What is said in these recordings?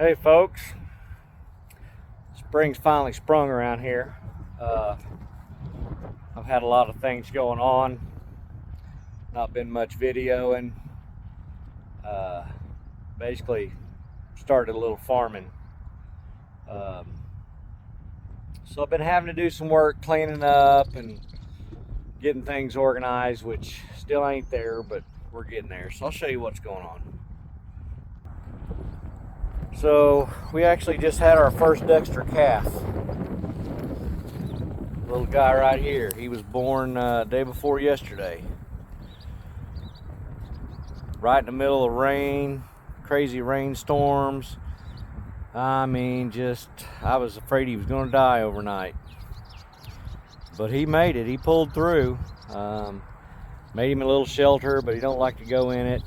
Hey folks, spring's finally sprung around here. I've had a lot of things going on, not been much videoing. Basically started a little farming. So I've been having to do some work cleaning up and getting things organized, which still ain't there, but we're getting there. So I'll show you what's going on. So we actually just had our first Dexter calf. Little guy right here. He was born day before yesterday. Right in the middle of rain, crazy rainstorms. I mean, I was afraid he was going to die overnight. But he made it. He pulled through. Made him a little shelter, but he don't like to go in it.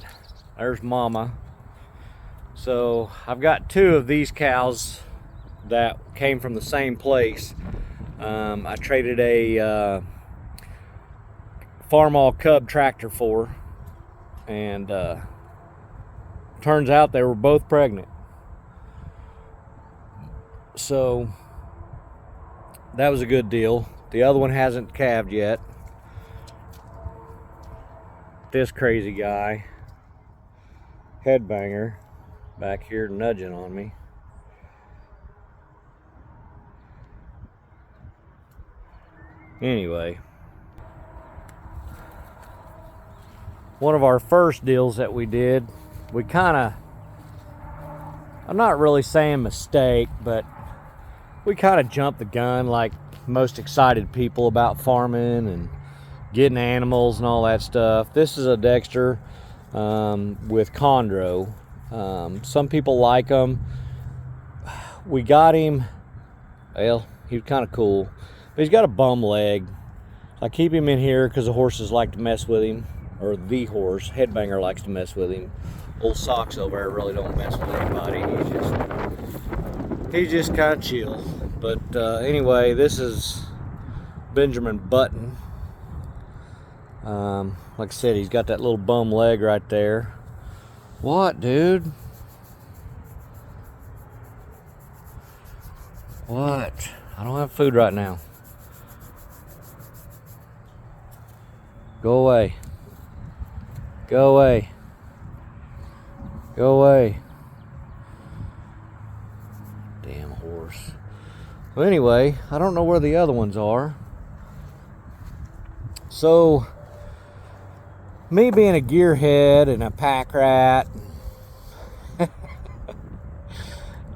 There's Mama. So I've got two of these cows that came from the same place. I traded a Farmall Cub tractor for, and turns out they were both pregnant. So that was a good deal. The other one hasn't calved yet. This crazy guy, headbanger, back here nudging on me. Anyway, one of our first deals that we did, we I'm not really saying mistake, but we kind of jumped the gun like most excited people about farming and getting animals and all that stuff. This is a Dexter with chondro. Some people like him. We got him, well, he was kind of cool, but he's got a bum leg. I keep him in here because the horses like to mess with him, or the horse, headbanger, likes to mess with him. Old Socks over there really don't mess with anybody. He's just kind of chill. But anyway, this is Benjamin Button. Like I said, he's got that little bum leg right there. What, dude? What? I don't have food right now. Go away. Go away. Go away. Damn horse. Well, anyway, I don't know where the other ones are. So, me being a gearhead and a pack rat,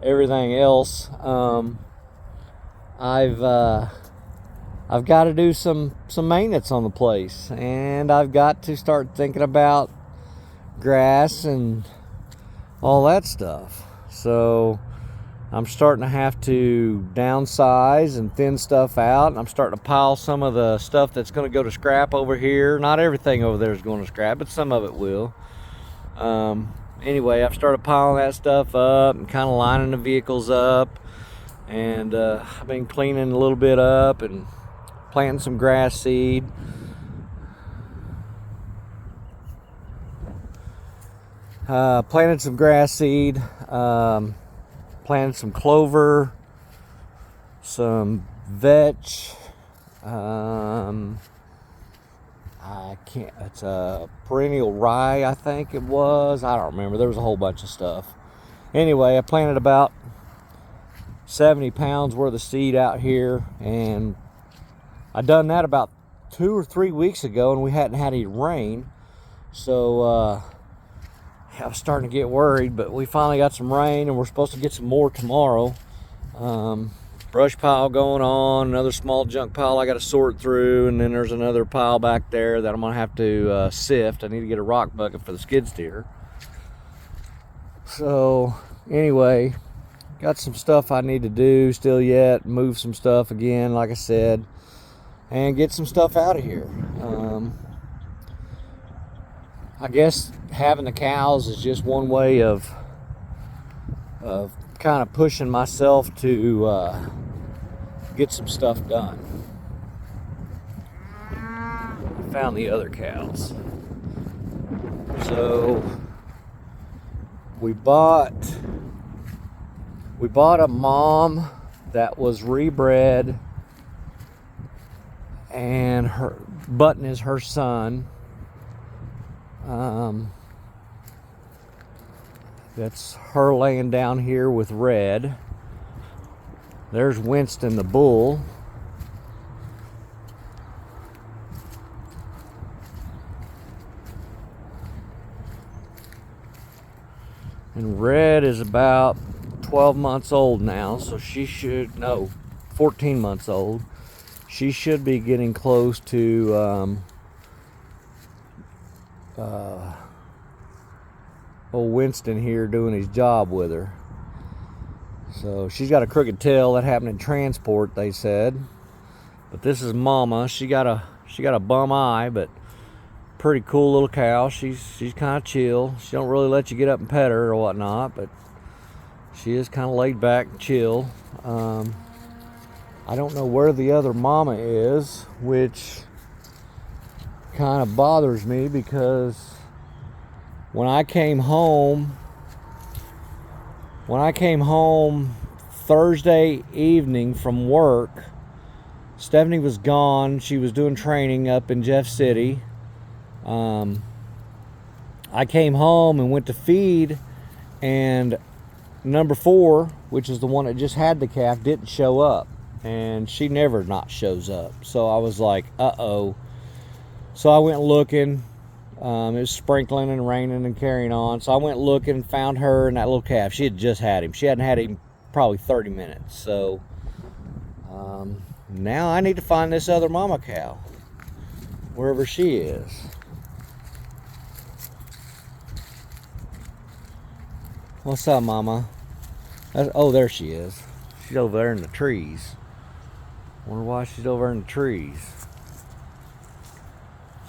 everything else, I've got to do some maintenance on the place, and I've got to start thinking about grass and all that stuff. So I'm starting to have to downsize and thin stuff out, and I'm starting to pile some of the stuff that's going to go to scrap over here. Not everything over there is going to scrap, but some of it will. Anyway, I've started piling that stuff up and kind of lining the vehicles up, and I've been cleaning a little bit up and planting some grass seed. Planted some grass seed, planted some clover, some vetch, it's a perennial rye, I think it was. I don't remember. There was a whole bunch of stuff. Anyway, I planted about 70 pounds worth of seed out here, and I done that about 2 or 3 weeks ago, and we hadn't had any rain. So I was starting to get worried, but we finally got some rain, and we're supposed to get some more tomorrow. Brush pile going on, another small junk pile I got to sort through, and then there's another pile back there that I'm gonna have to sift. I need to get a rock bucket for the skid steer. So anyway, got some stuff I need to do still yet, move some stuff again, like I said, and get some stuff out of here. I guess having the cows is just one way of kind of pushing myself to get some stuff done. I found the other cows. So we bought We bought a mom that was rebred, and her Button is her son. That's her laying down here with Red. There's Winston the bull. And Red is about 12 months old now, so she should, no, 14 months old. She should be getting close to old Winston here doing his job with her. So she's got a crooked tail. That happened in transport, they said. But this is Mama. She got a bum eye, but pretty cool little cow. She's kind of chill. She don't really let you get up and pet her or whatnot, but she is kind of laid back and chill. I don't know where the other mama is, which kind of bothers me, because when I came home Thursday evening from work, Stephanie was gone. She was doing training up in Jeff City. I came home and went to feed, and number 4, which is the one that just had the calf, didn't show up, and she never not shows up. So I was like, uh-oh. So I went looking. It was sprinkling and raining and carrying on. So I went looking and found her and that little calf. She had just had him. She hadn't had him probably 30 minutes. So now I need to find this other mama cow, wherever she is. What's up, Mama? Oh, there she is. She's over there in the trees. Wonder why she's over in the trees.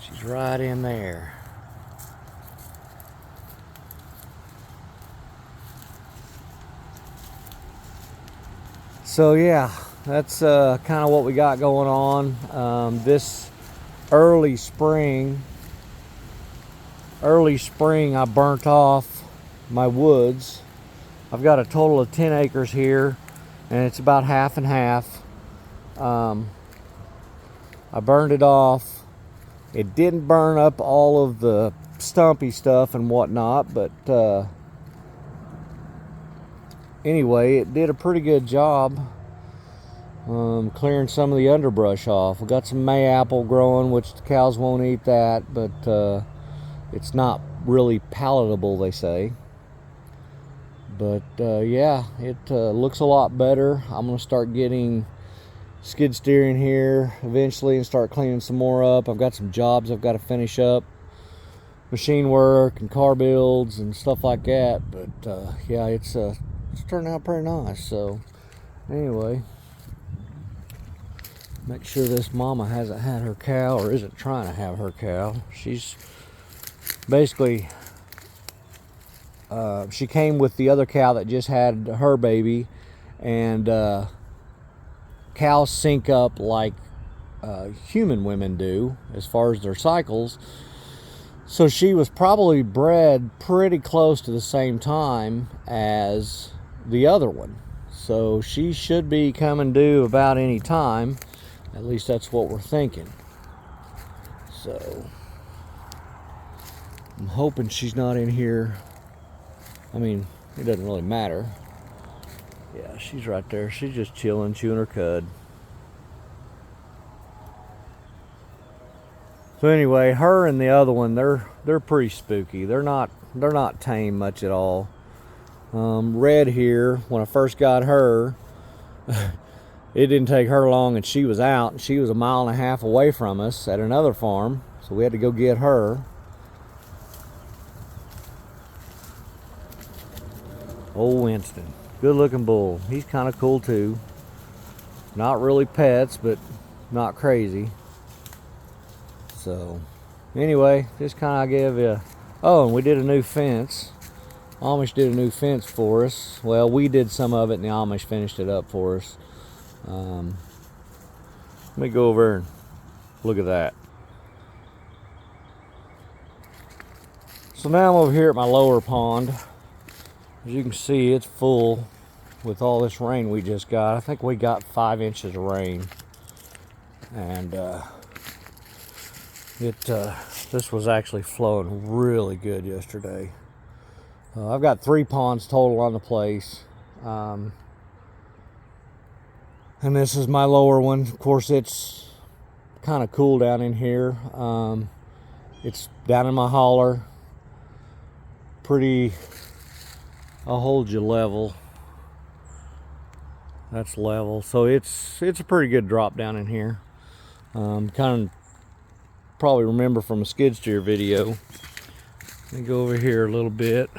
She's right in there. So yeah, that's kind of what we got going on. This early spring, I burnt off my woods. I've got a total of 10 acres here, and it's about half and half. I burned it off. It didn't burn up all of the stumpy stuff and whatnot, but anyway, it did a pretty good job clearing some of the underbrush off. We got some mayapple growing, which the cows won't eat that, but it's not really palatable, they say. But yeah, it looks a lot better. I'm gonna start getting skid steering here eventually and start cleaning some more up. I've got some jobs I've got to finish up, machine work and car builds and stuff like that. But yeah, it's turned out pretty nice. So anyway, make sure this mama hasn't had her cow or isn't trying to have her cow. She's basically she came with the other cow that just had her baby, and cows sync up like human women do as far as their cycles. So she was probably bred pretty close to the same time as the other one. So she should be coming due about any time. At least that's what we're thinking. So I'm hoping she's not in here. I mean, it doesn't really matter. Yeah, she's right there. She's just chilling, chewing her cud. So anyway, her and the other one, they're pretty spooky. They're not tame much at all. Red here, when I first got her, it didn't take her long and she was out. She was 1.5 miles away from us at another farm, so we had to go get her. Old Winston, good looking bull. He's kind of cool too. Not really pets, but not crazy. So anyway, just kind of gave you. Oh, and we did a new fence. Amish did a new fence for us. Well, we did some of it, and the Amish finished it up for us. Let me go over and look at that. So now I'm over here at my lower pond. As you can see, it's full. with all this rain we just got. I think we got 5 inches of rain, and this was actually flowing really good yesterday. I've got 3 ponds total on the place, and this is my lower one. Of course, it's kind of cool down in here. It's down in my holler. I'll hold you level. That's level, so it's a pretty good drop down in here. Kind of probably remember from a skid steer video. Let me go over here a little bit.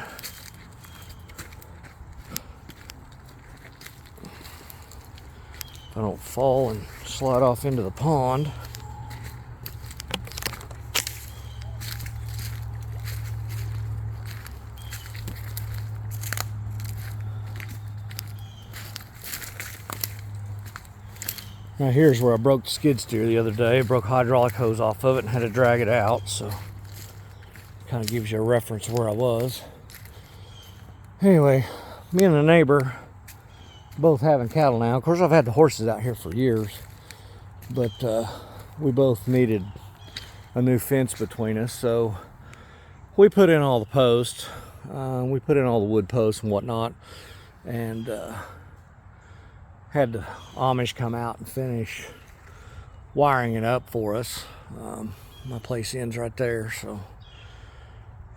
If I don't fall and slide off into the pond. Now here's where I broke the skid steer the other day. I broke hydraulic hose off of it and had to drag it out, so kind of gives you a reference of where I was. Anyway, me and the neighbor both having cattle now. Of course, I've had the horses out here for years, but we both needed a new fence between us, so we put in all the posts. We put in all the wood posts and whatnot, and had the Amish come out and finish wiring it up for us. My place ends right there, so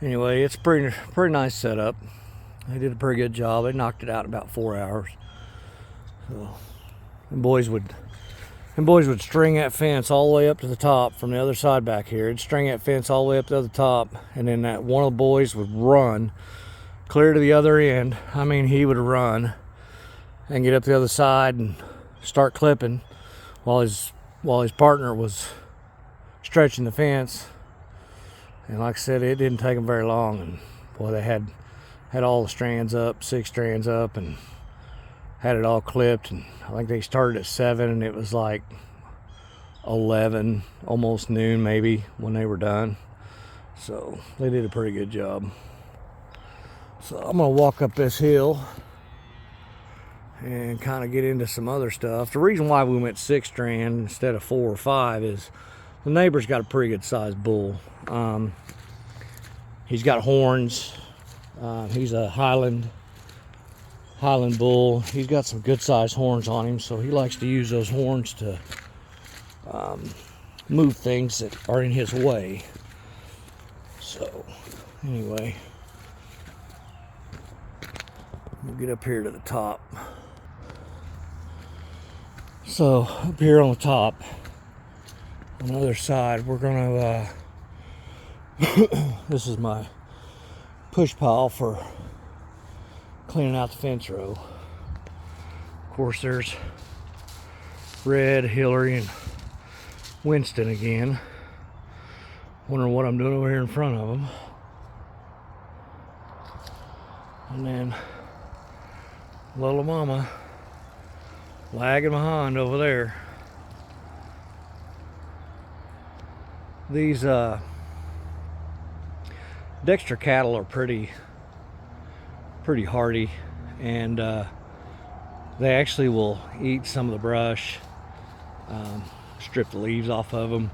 anyway, it's pretty nice setup. They did a pretty good job. They knocked it out in about 4 hours. So, and boys would string that fence all the way up to the top from the other side back here. It'd string that fence all the way up to the top, and then that one of the boys would run clear to the other end. I mean, he would run and get up the other side and start clipping while his partner was stretching the fence. And like I said, it didn't take them very long, and boy, they had all the strands up, 6 strands up, and had it all clipped. And I think they started at 7 and it was like 11, almost noon maybe, when they were done. So they did a pretty good job. So I'm gonna walk up this hill and kind of get into some other stuff. The reason why we went 6 strand instead of 4 or 5 is the neighbor's got a pretty good sized bull. He's got horns. He's a Highland bull. He's got some good sized horns on him, so he likes to use those horns to move things that are in his way. So anyway, we'll get up here to the top. So up here on the top, on the other side, we're gonna this is my push pile for cleaning out the fence row. Of course, there's Red, Hillary, and Winston again. Wondering what I'm doing over here in front of them. And then little mama lagging behind over there. These Dexter cattle are pretty hardy, and they actually will eat some of the brush, strip the leaves off of them,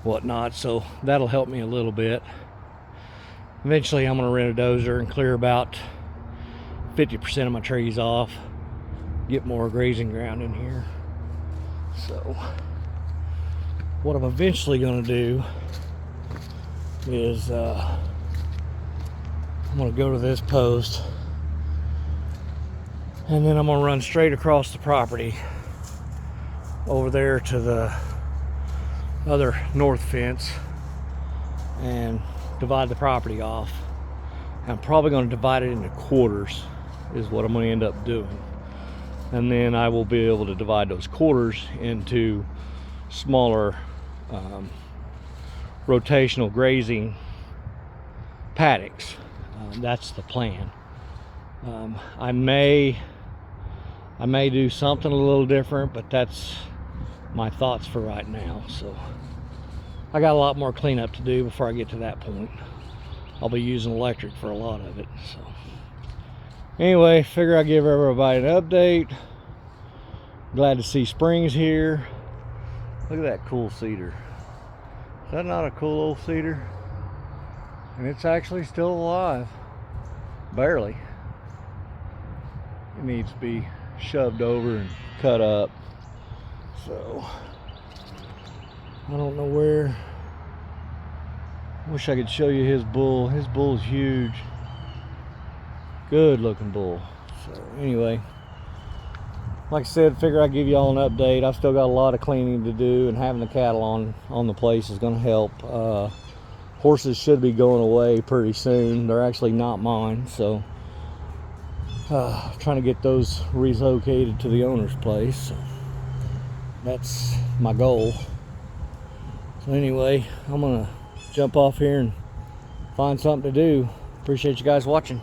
whatnot, so that'll help me a little bit. Eventually I'm going to rent a dozer and clear about 50% of my trees off, get more grazing ground in here. So what I'm eventually going to do is I'm going to go to this post, and then I'm going to run straight across the property over there to the other north fence and divide the property off. I'm probably going to divide it into quarters is what I'm going to end up doing, and then I will be able to divide those quarters into smaller rotational grazing paddocks. That's the plan. I may do something a little different, but that's my thoughts for right now. So I got a lot more cleanup to do before I get to that point. I'll be using electric for a lot of it. So Anyway, figure I'd give everybody an update. Glad to see spring's here. Look at that cool cedar. Is that not a cool old cedar? And it's actually still alive. Barely. It needs to be shoved over and cut up. So, I don't know where. Wish I could show you his bull. His bull's huge. Good looking bull. So anyway, like I said, figure I'd give y'all an update. I've still got a lot of cleaning to do, and having the cattle on the place is going to help. Horses should be going away pretty soon. They're actually not mine, so trying to get those relocated to the owner's place. So that's my goal. So anyway, I'm gonna jump off here and find something to do. Appreciate you guys watching.